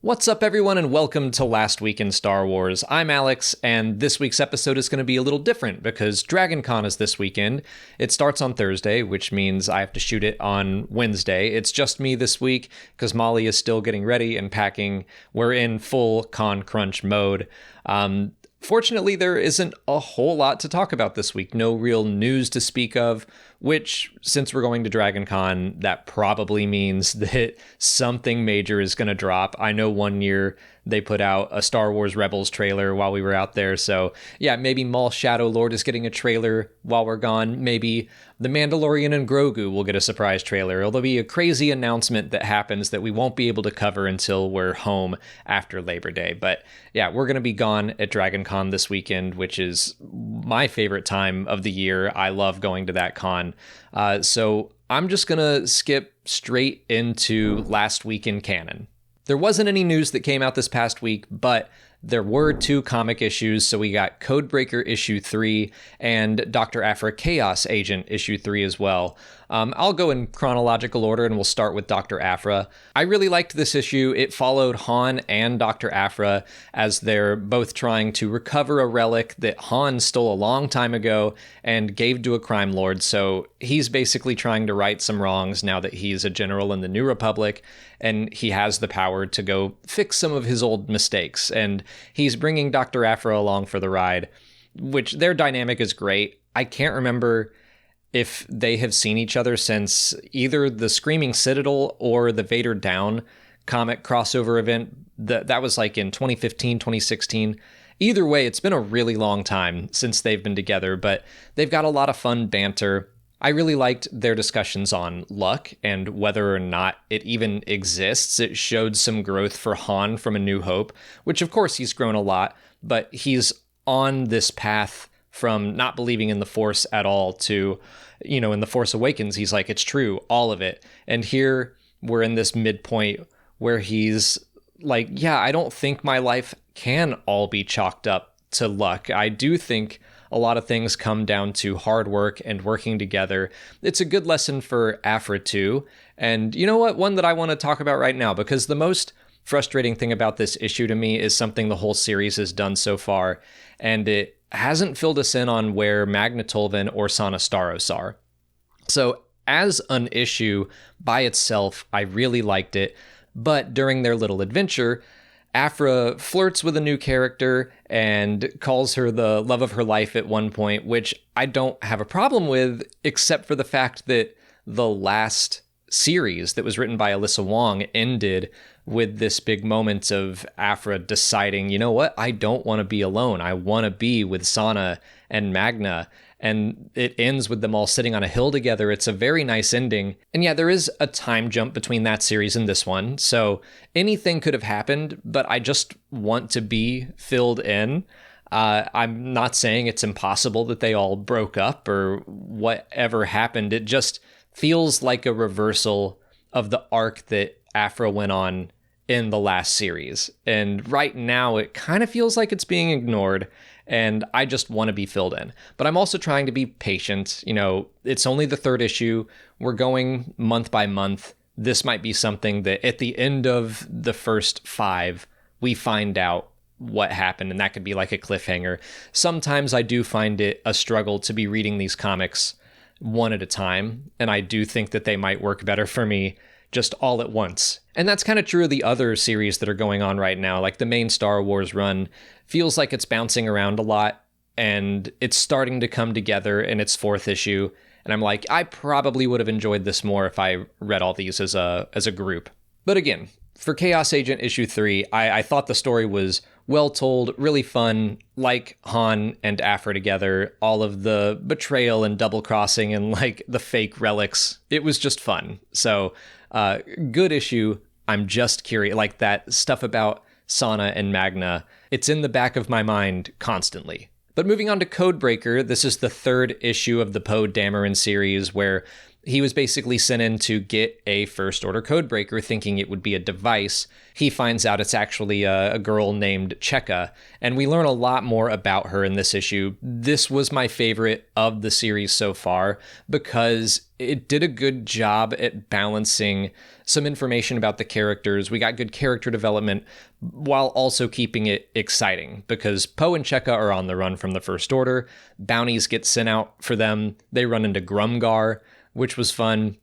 What's up, everyone, and welcome to Last Week in Star Wars. I'm Alex, and this week's episode is going to be a little different because DragonCon is this weekend. It starts on Thursday, which means I have to shoot it on Wednesday. It's just me this week because Molly is still getting ready and packing. We're in full con crunch mode. Fortunately, there isn't a whole lot to talk about this week. No real news to speak of, which, since we're going to DragonCon, that probably means that something major is going to drop. I know one year they put out a Star Wars Rebels trailer while we were out there. So yeah, maybe Maul Shadow Lord is getting a trailer while we're gone. Maybe The Mandalorian and Grogu will get a surprise trailer. There'll be a crazy announcement that happens that we won't be able to cover until we're home after Labor Day. But yeah, we're going to be gone at DragonCon this weekend, which is my favorite time of the year. I love going to that con. So I'm just going to skip straight into last week in canon. There wasn't any news that came out this past week, but there were two comic issues. So we got Codebreaker issue 3 and Dr. Aphra Chaos Agent issue 3 as well. I'll go in chronological order and we'll start with Dr. Aphra. I really liked this issue. It followed Han and Dr. Aphra as they're both trying to recover a relic that Han stole a long time ago and gave to a crime lord. So he's basically trying to right some wrongs now that he's a general in the New Republic and he has the power to go fix some of his old mistakes. And he's bringing Dr. Aphra along for the ride, which their dynamic is great. I can't remember if they have seen each other since either the Screaming Citadel or the Vader Down comic crossover event. That was like in 2015, 2016. Either way, it's been a really long time since they've been together, but they've got a lot of fun banter. I really liked their discussions on luck and whether or not it even exists. It showed some growth for Han from A New Hope, which of course he's grown a lot, but he's on this path from not believing in the Force at all to, in The Force Awakens, he's like, it's true, all of it. And here we're in this midpoint where he's like, yeah, I don't think my life can all be chalked up to luck. I do think a lot of things come down to hard work and working together. It's a good lesson for Aphra too. And you know what? One that I want to talk about right now, because the most frustrating thing about this issue to me is something the whole series has done so far, and it hasn't filled us in on where Magna Tolvan or Sana Starros are. So as an issue by itself, I really liked it, but during their little adventure, Aphra flirts with a new character and calls her the love of her life at one point, which I don't have a problem with, except for the fact that the last series that was written by Alyssa Wong ended with this big moment of Aphra deciding, you know what, I don't want to be alone. I want to be with Sana and Magna. And it ends with them all sitting on a hill together. It's a very nice ending. And yeah, there is a time jump between that series and this one. So anything could have happened, but I just want to be filled in. I'm not saying it's impossible that they all broke up or whatever happened. It just feels like a reversal of the arc that Aphra went on in the last series. And right now it kind of feels like it's being ignored, and I just want to be filled in. But I'm also trying to be patient. It's only the third issue. We're going month by month. This might be something that at the end of the first 5, we find out what happened, and that could be like a cliffhanger. Sometimes I do find it a struggle to be reading these comics one at a time, and I do think that they might work better for me just all at once. And that's kind of true of the other series that are going on right now. Like the main Star Wars run feels like it's bouncing around a lot, and it's starting to come together in its 4th issue. And I'm like, I probably would have enjoyed this more if I read all these as a group. But again, for Chaos Agent issue 3, I thought the story was well told, really fun, like Han and Aphra together, all of the betrayal and double crossing and like the fake relics. It was just fun. So good issue. I'm just curious, like that stuff about Sana and Magna, it's in the back of my mind constantly. But moving on to Codebreaker, this is the 3rd issue of the Poe Dameron series, where He was basically sent in to get a First Order codebreaker, thinking it would be a device. He finds out it's actually a girl named Cheka, and we learn a lot more about her in this issue. This was my favorite of the series so far because it did a good job at balancing some information about the characters. We got good character development while also keeping it exciting because Poe and Cheka are on the run from the First Order. Bounties get sent out for them. They run into Grumgar, which was fun.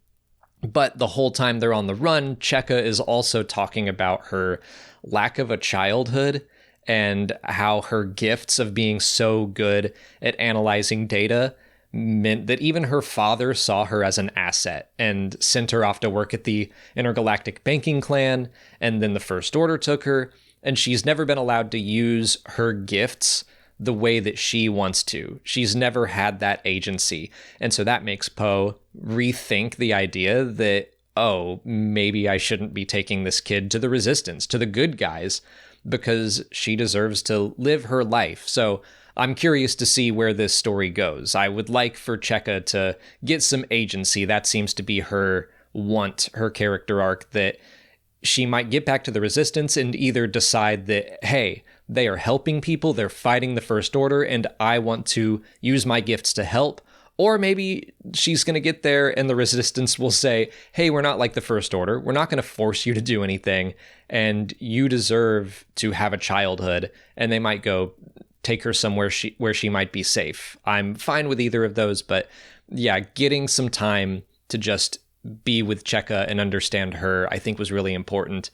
But the whole time they're on the run, Cheka is also talking about her lack of a childhood and how her gifts of being so good at analyzing data meant that even her father saw her as an asset and sent her off to work at the Intergalactic Banking Clan, and then the First Order took her, and she's never been allowed to use her gifts the way that she wants to. She's never had that agency. And so that makes Poe rethink the idea that, oh, maybe I shouldn't be taking this kid to the Resistance, to the good guys, because she deserves to live her life. So I'm curious to see where this story goes. I would like for Cheka to get some agency. That seems to be her want, her character arc, that she might get back to the Resistance and either decide that, hey, they are helping people, they're fighting the First Order, and I want to use my gifts to help. Or maybe she's going to get there and the Resistance will say, hey, we're not like the First Order. We're not going to force you to do anything, and you deserve to have a childhood. And they might go take her somewhere where she might be safe. I'm fine with either of those, but yeah, getting some time to just be with Cheka and understand her, I think was really important.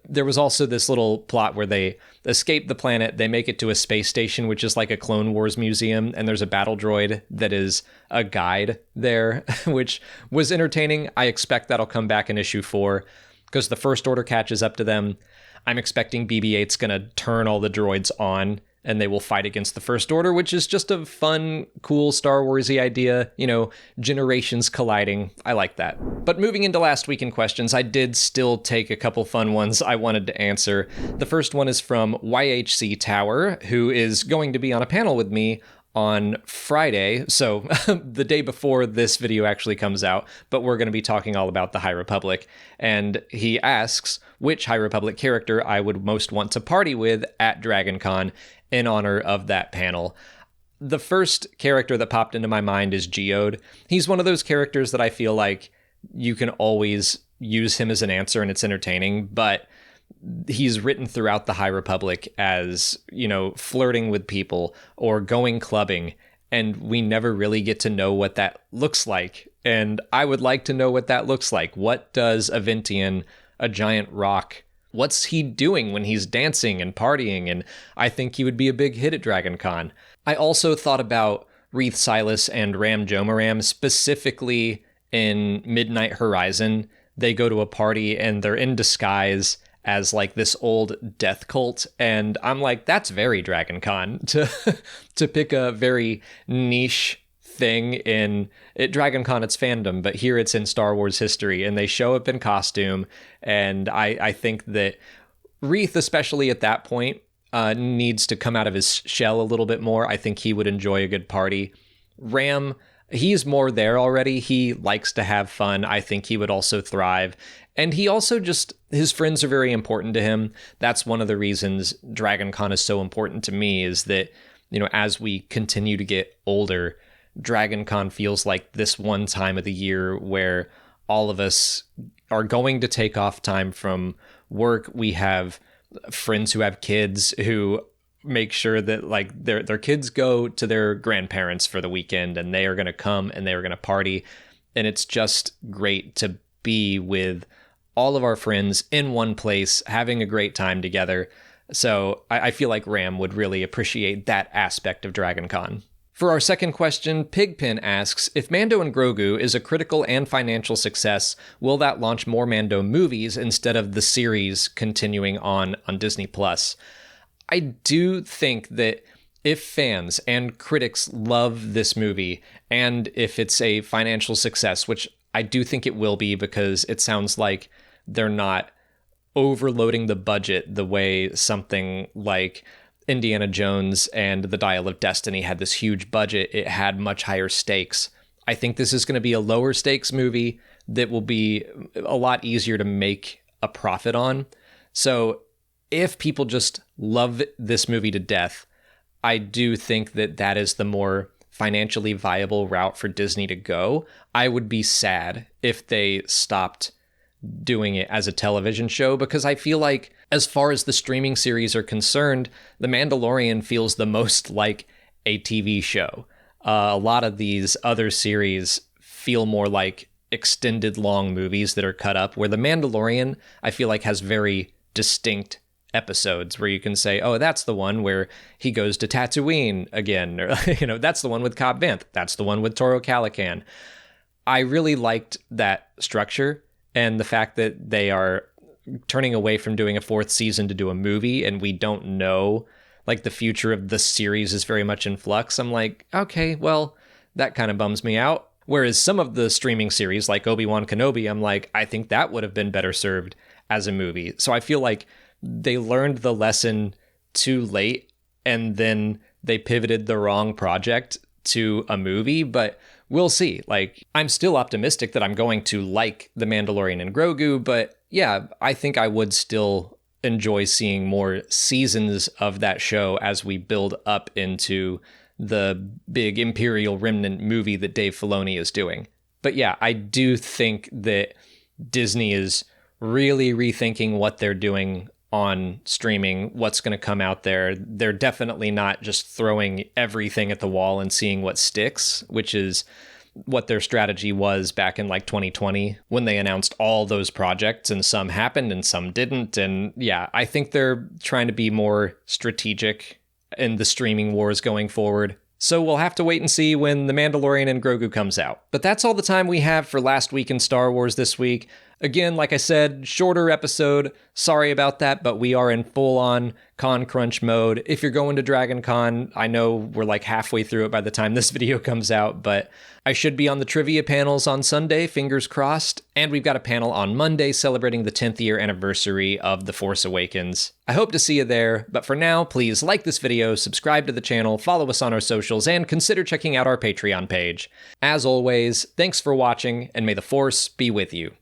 There was also this little plot where they escape the planet, they make it to a space station, which is like a Clone Wars museum, and there's a battle droid that is a guide there, which was entertaining. I expect that'll come back in issue 4, because the First Order catches up to them. I'm expecting BB-8's gonna turn all the droids on, and they will fight against the First Order, which is just a fun, cool Star Wars-y idea, generations colliding. I like that. But moving into last week in questions, I did still take a couple fun ones I wanted to answer. The first one is from YHC Tower, who is going to be on a panel with me on Friday, so the day before this video actually comes out, but we're going to be talking all about the High Republic. And he asks which High Republic character I would most want to party with at DragonCon in honor of that panel. The first character that popped into my mind is Geode. He's one of those characters that I feel like you can always use him as an answer and it's entertaining, but he's written throughout the High Republic as, flirting with people or going clubbing, and we never really get to know what that looks like. And I would like to know what that looks like. What does Aventian, a giant rock, what's he doing when he's dancing and partying? And I think he would be a big hit at DragonCon. I also thought about Reath Silas and Ram Jomaram, specifically in Midnight Horizon. They go to a party and they're in disguise as like this old death cult, and I'm like, that's very DragonCon to pick a very niche thing at DragonCon. It's fandom, but here it's in Star Wars history, and they show up in costume, and I think that Reath, especially at that point, needs to come out of his shell a little bit more. I think he would enjoy a good party. Ram, he's more there already. He likes to have fun. I think he would also thrive. And he also his friends are very important to him. That's one of the reasons DragonCon is so important to me, is that, as we continue to get older, DragonCon feels like this one time of the year where all of us are going to take off time from work. We have friends who have kids who make sure that like their kids go to their grandparents for the weekend, and they are going to come and they are going to party. And it's just great to be with all of our friends in one place, having a great time together. So I feel like Ram would really appreciate that aspect of DragonCon. For our second question, Pigpen asks, if Mando and Grogu is a critical and financial success, will that launch more Mando movies instead of the series continuing on Disney+? I do think that if fans and critics love this movie, and if it's a financial success, which I do think it will be, because it sounds like they're not overloading the budget the way something like Indiana Jones and the Dial of Destiny had this huge budget. It had much higher stakes. I think this is going to be a lower stakes movie that will be a lot easier to make a profit on. So if people just love this movie to death, I do think that that is the more financially viable route for Disney to go. I would be sad if they stopped doing it as a television show, because I feel like as far as the streaming series are concerned, The Mandalorian feels the most like a TV show. A lot of these other series feel more like extended long movies that are cut up, where The Mandalorian, I feel like, has very distinct episodes where you can say, oh, that's the one where he goes to Tatooine again, or, that's the one with Cobb Vanth, that's the one with Toro Calican. I really liked that structure, and the fact that they are turning away from doing a fourth season to do a movie, and we don't know, like, the future of the series is very much in flux. I'm like, okay, well, that kind of bums me out. Whereas some of the streaming series, like Obi-Wan Kenobi, I'm like, I think that would have been better served as a movie. So I feel like they learned the lesson too late, and then they pivoted the wrong project to a movie, but we'll see. Like, I'm still optimistic that I'm going to like The Mandalorian and Grogu, but yeah, I think I would still enjoy seeing more seasons of that show as we build up into the big Imperial Remnant movie that Dave Filoni is doing. But yeah, I do think that Disney is really rethinking what they're doing on streaming, what's going to come out there. They're definitely not just throwing everything at the wall and seeing what sticks, which is what their strategy was back in like 2020 when they announced all those projects, and some happened and some didn't. And yeah, I think they're trying to be more strategic in the streaming wars going forward. So we'll have to wait and see when The Mandalorian and Grogu comes out. But that's all the time we have for Last Week in Star Wars this week. Again, like I said, shorter episode. Sorry about that, but we are in full-on con crunch mode. If you're going to Dragon Con, I know we're like halfway through it by the time this video comes out, but I should be on the trivia panels on Sunday, fingers crossed. And we've got a panel on Monday celebrating the 10th year anniversary of The Force Awakens. I hope to see you there, but for now, please like this video, subscribe to the channel, follow us on our socials, and consider checking out our Patreon page. As always, thanks for watching, and may the Force be with you.